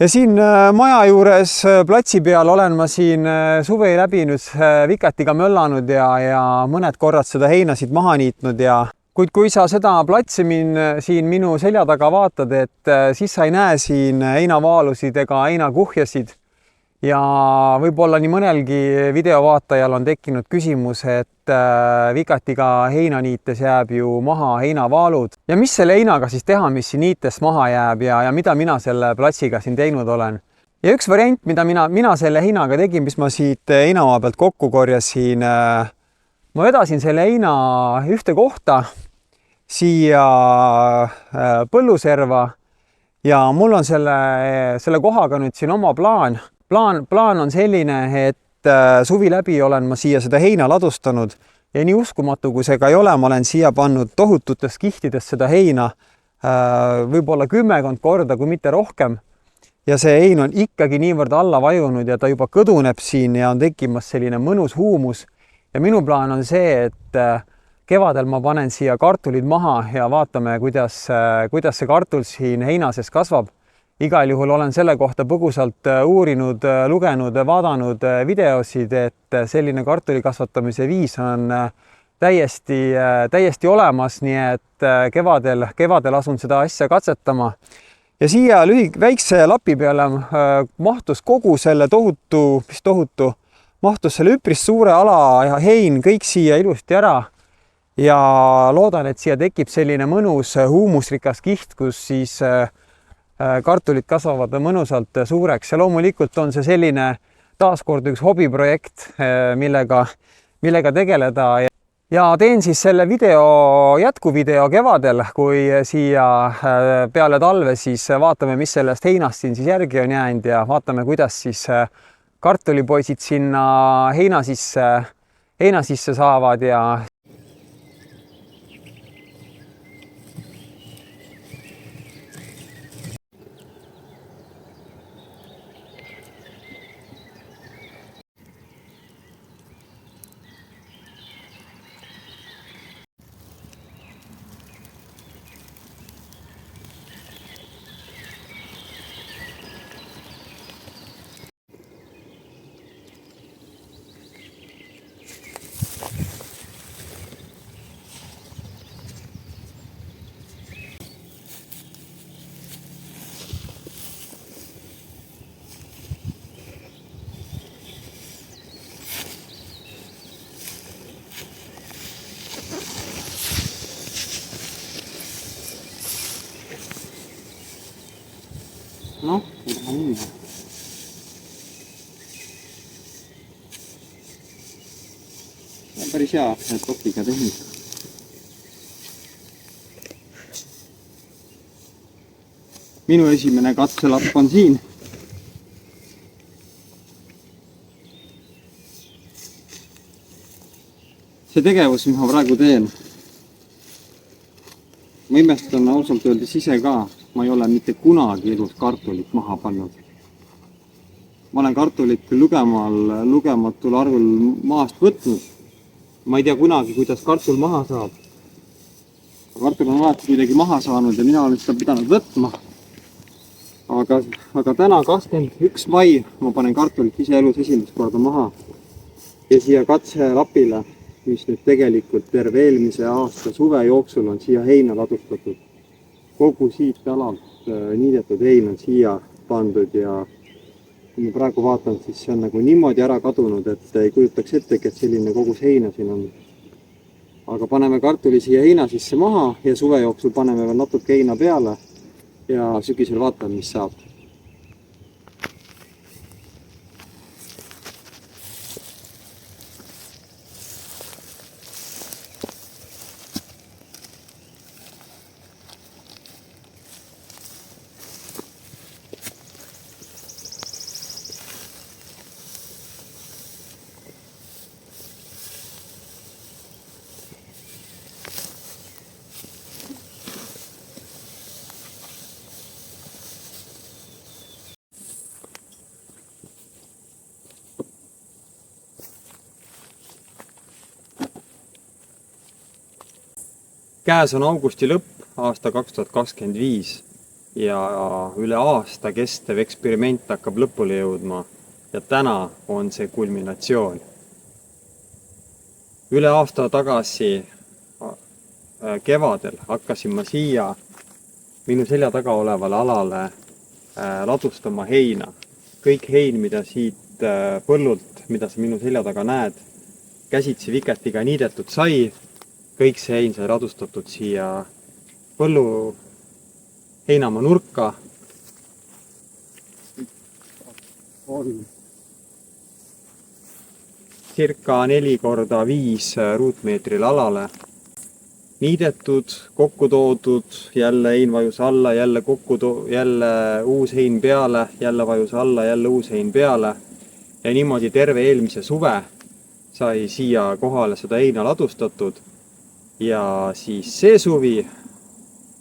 Ja siin maja juures platsi peal olen ma siin suve läbi nüüd vikatiga möllanud ja mõned korrad seda heinasid maha niitnud kuid kui sa seda platsi siin minu selja taga vaatad, et siis sa ei näe siin heinavaalusid ega heinakuhjasid ja võib-olla nii mõnelgi videovaatajal on tekkinud küsimus, et vikatiga heina niites jääb ju maha heinavaalud ja mis selle heinaga siis teha, mis siin niites maha jääb ja mida mina selle platsiga siin teinud olen. Ja üks variant, mida mina selle heinaga tegin, mis ma siit heinamaa pealt kokku korjasin, ma vedasin selle heina ühte kohta siia põlluserva ja mul on selle kohaga nüüd siin oma plaan. Plaan on selline, et suvi läbi olen ma siia seda heina ladustanud ja nii uskumatu, kui see ka ei ole, ma olen siia pannud tohututes kihtides seda heina võib-olla 10 korda, kui mitte rohkem. Ja see hein on ikkagi niivõrd alla vajunud ja ta juba kõduneb siin ja on tekkimas selline mõnus huumus. Ja minu plaan on see, et kevadel ma panen siia kartulid maha ja vaatame, kuidas see kartul siin heina sees kasvab. Igal juhul olen selle kohta põgusalt uurinud, lugenud, vaadanud videosid, et selline kartuli kasvatamise viis on täiesti olemas, nii et kevadel asun seda asja katsetama. Ja siia väikse lapi peale mahtus kogu selle mahtus selle üpris suure ala ja hein kõik siia ilusti ära. Ja loodan, et siia tekib selline mõnus huumusrikas kiht, kus siis kartulid kasvavad mõnusalt suureks ja loomulikult on see selline taaskord üks hobiprojekt, millega tegeleda ja teen siis selle jätkuvideo kevadel, kui siia peale talve siis vaatame, mis sellest heinast siin siis järgi on jäänud ja vaatame, kuidas siis kartulipoisid sinna heina sisse saavad ja noh, päris hea, et kotiga tehnika. Minu esimene katselapp on siin. See tegevus, mis ma praegu teen, ma imestan ausalt öeldes ise ka. Ma ei ole mitte kunagi elus kartulit maha pannud. Ma olen kartulit lugematul arvul maast võtnud. Ma ei tea kunagi, kuidas kartul maha saab. Kartul on alati kuidagi maha saanud ja mina olen seda pidanud võtma. Aga täna 21. mai ma panen kartulit ise elus esimest korda maha. Ja siia katselapile, mis nüüd tegelikult terve eelmise aasta suve jooksul on siia heina ladustatud. Kogu siit alalt niidetud hein on siia pandud ja kui ma praegu vaatan, siis see on nagu niimoodi ära kadunud, et ei kujutaks ettegi, et selline kogus heina siin on. Aga paneme kartuli siia heina sisse maha ja suve jooksul paneme veel natuke heina peale ja sügisel vaatame, mis saab. Käes on augusti lõpp, aasta 2025 ja üle aasta kestev eksperiment hakkab lõpule jõudma ja täna on see kulminatsioon. Üle aasta tagasi kevadel hakkasin ma siia minu selja taga olevale alale ladustama heina. Kõik hein, mida siit põllult, mida sa minu selja taga näed, käsitsi vikatiga niidetud sai. Kõik see hein sai ladustatud siia põllu heinamaa nurka. Circa 4x5 ruutmeetril alale. Niidetud, kokku toodud, jälle hein vajus alla, jälle uus hein peale, jälle vajus alla, jälle uus hein peale. Ja niimoodi terve eelmise suve sai siia kohale seda heina ladustatud. Ja siis see suvi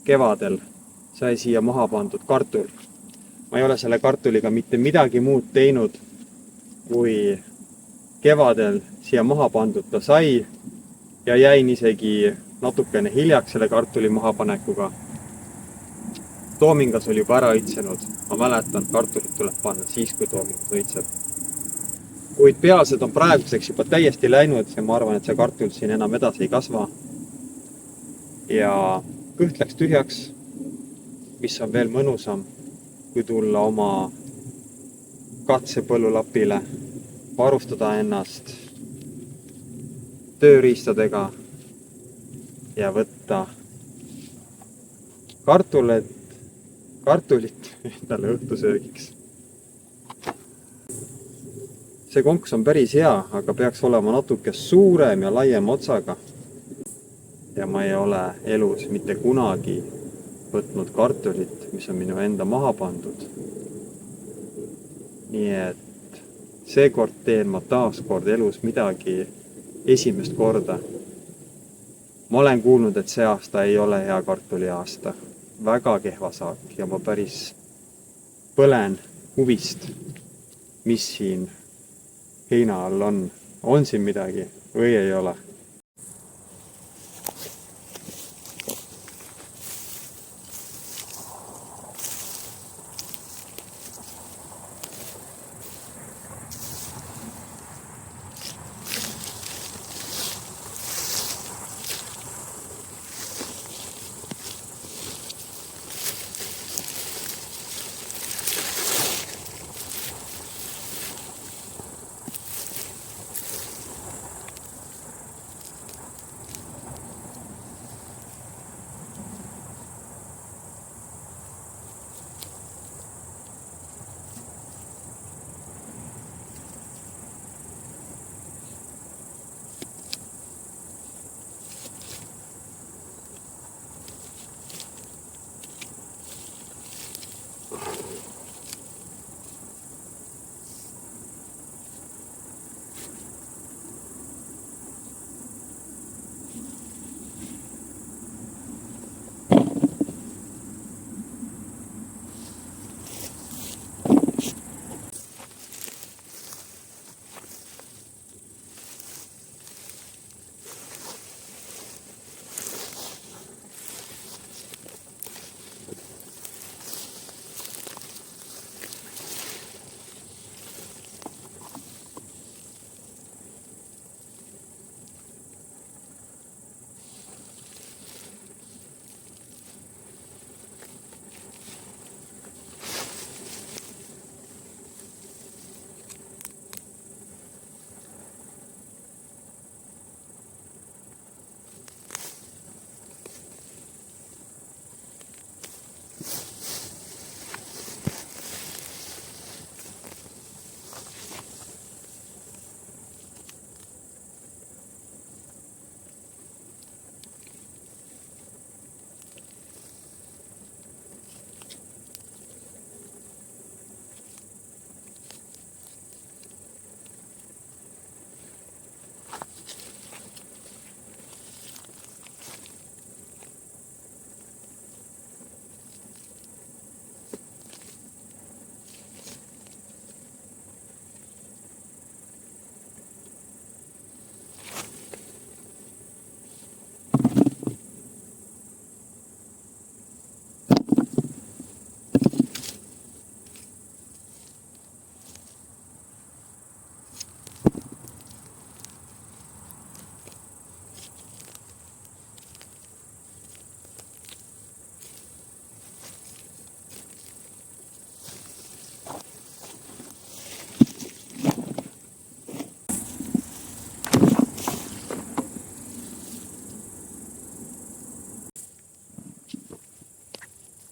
kevadel sai siia maha pandud kartul. Ma ei ole selle kartuliga mitte midagi muud teinud, kui kevadel siia maha pandud ta sai ja jäin isegi natukene hiljaks selle kartuli mahapanekuga. Toomingas oli juba ära õitsenud. Ma mäletan, kartulit tuleb panna siis, kui toomingas õitseb. Kuid pealsed on praeguseks juba täiesti läinud ja ma arvan, et see kartul siin enam edasi ei kasva. Ja kõht läks tühjaks, mis on veel mõnusam, kui tulla oma katsepõllulapile, varustada ennast tööriistadega ja võtta kartulit endale õhtusöögiks. See konks on päris hea, aga peaks olema natuke suurem ja laiem otsaga. Ja ma ei ole elus mitte kunagi võtnud kartulit, mis on minu enda maha pandud. Nii et seekord teen ma taaskord elus midagi esimest korda. Ma olen kuulnud, et see aasta ei ole hea kartuli aasta. Väga kehva saak ja ma päris põlen huvist, mis siin heina all on. On siin midagi või ei ole?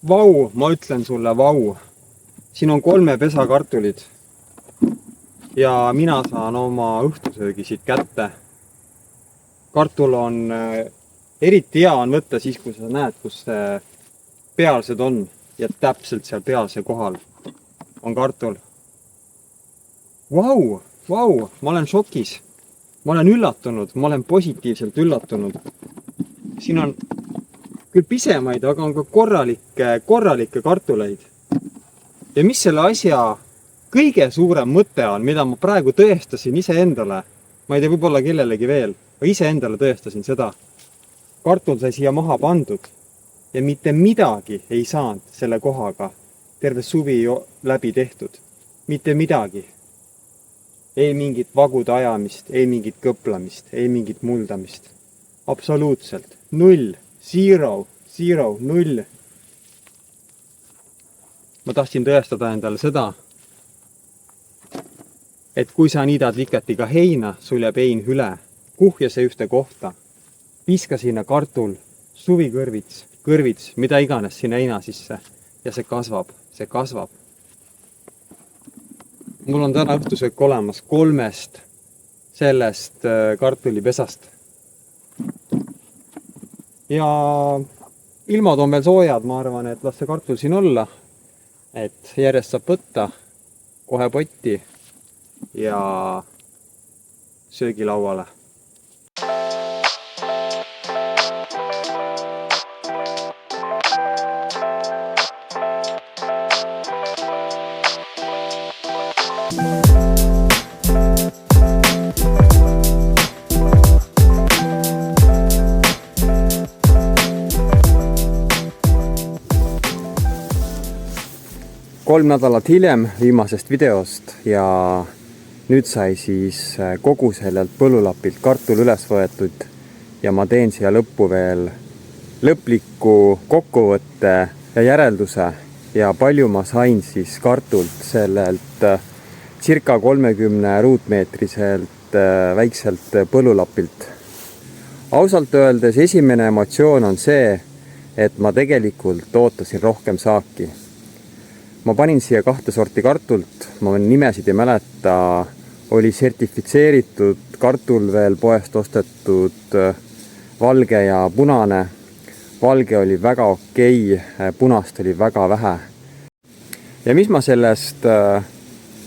Vau, ma ütlen sulle, vau. Siin on 3 pesa kartulid. Ja mina saan oma õhtusöögi siit kätte. Kartul on, eriti hea on võtta siis, kui sa näed, kus pealsed on. Ja täpselt seal pealse kohal on kartul. Vau, ma olen šokis. Ma olen üllatunud, ma olen positiivselt üllatunud. Siin on küll pisemaid, aga on ka korralikke kartuleid. Ja mis selle asja kõige suurem mõte on, mida ma praegu tõestasin iseendale, ma ei tea, võib-olla kellelegi veel, aga iseendale tõestasin seda. Kartul sai siia maha pandud ja mitte midagi ei saanud selle kohaga terve suvi läbi tehtud. Mitte midagi. Ei mingit vagude ajamist, ei mingit kõplamist, ei mingit muldamist. Absoluutselt. 0, 0, 0. Ma tahtsin tõestada endale seda, et kui sa niidad vikatiga heina, sul jääb hein üle, kuhja see ühte kohta, viska sinna kartul, suvikõrvits, mida iganes sinna heina sisse ja see kasvab. Mul on täna õhtusöök olemas 3 sellest kartulipesast. Ja ilmad on veel soojad, ma arvan, et las see kartul siin olla, et järjest saab võtta kohe potti ja söögilauale. Kolm nädalat hiljem viimasest videost ja nüüd sai siis kogu sellelt põllulapilt kartul üles võetud ja ma teen siia lõppu veel lõpliku kokkuvõtte ja järelduse ja palju ma sain siis kartult sellelt circa 30 ruutmeetriselt väikselt põllulapilt. Ausalt öeldes esimene emotsioon on see, et ma tegelikult ootasin rohkem saaki. Ma panin siia 2 sorti kartult, ma nimesid ei mäleta, oli sertifitseeritud kartul veel poest ostetud valge ja punane. Valge oli väga okei, punast oli väga vähe. Ja mis ma sellest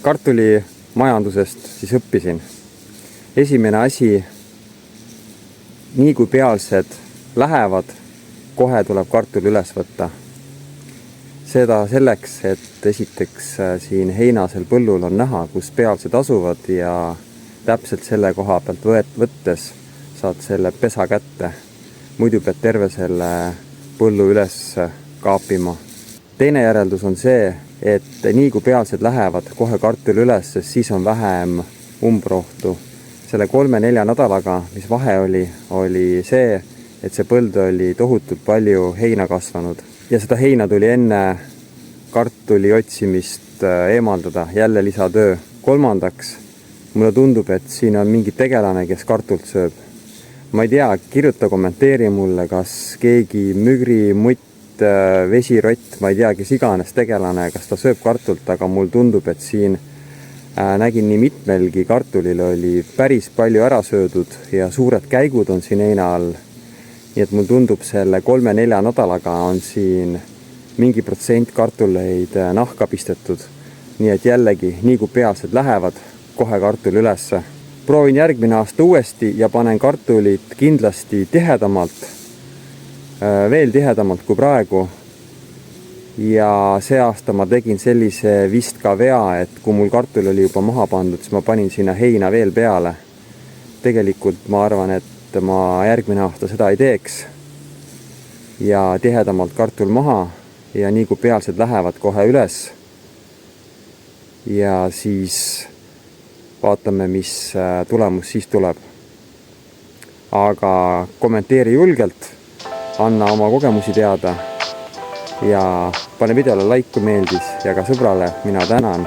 kartuli majandusest siis õppisin? Esimene asi, nii kui pealsed lähevad, kohe tuleb kartul üles võtta. Seda selleks, et esiteks siin heinasel põllul on näha, kus pealsed asuvad ja täpselt selle koha pealt võttes saad selle pesa kätte. Muidu pead terve selle põllu üles kaapima. Teine järeldus on see, et nii kui pealsed lähevad kohe kartul üles, siis on vähem umbrohtu. Selle 3-4 nädalaga, mis vahe oli see, et see põld oli tohutult palju heina kasvanud. Ja seda heina tuli enne kartuli otsimist eemaldada, jälle lisatöö. Kolmandaks, mulle tundub, et siin on mingi tegelane, kes kartult sööb. Ma ei tea, kirjuta, kommenteeri mulle, kas keegi mügri, mutt, vesirott, ma ei tea, kes iganes tegelane, kas ta sööb kartult, aga mul tundub, et siin nägin nii mitmelgi kartulil oli päris palju ära söödud ja suured käigud on siin heina all. Nii et mul tundub selle 3-4 nädalaga on siin mingi protsent kartuleid nahka pistetud. Nii et jällegi, nii kui pealsed lähevad, kohe kartul ülesse. Proovin järgmine aasta uuesti ja panen kartulit kindlasti tihedamalt, veel tihedamalt kui praegu. Ja see aasta ma tegin sellise vist ka vea, et kui mul kartul oli juba maha pandud, siis ma panin sinna heina veel peale. Tegelikult ma arvan, et ma järgmine aasta seda ei teeks ja tihedamalt kartul maha ja nii kui pealsed lähevad kohe üles ja siis vaatame, mis tulemus siis tuleb. Aga kommenteeri julgelt, anna oma kogemusi teada ja pane videole like, kui meeldis ja ka sõbrale mina tänan.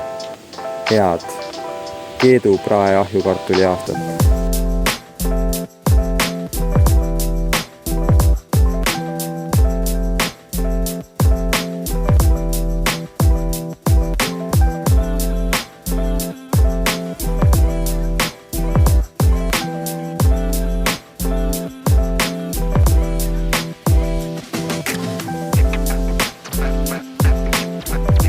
Head Keedu prae ahjukartuli aastat. Tšau!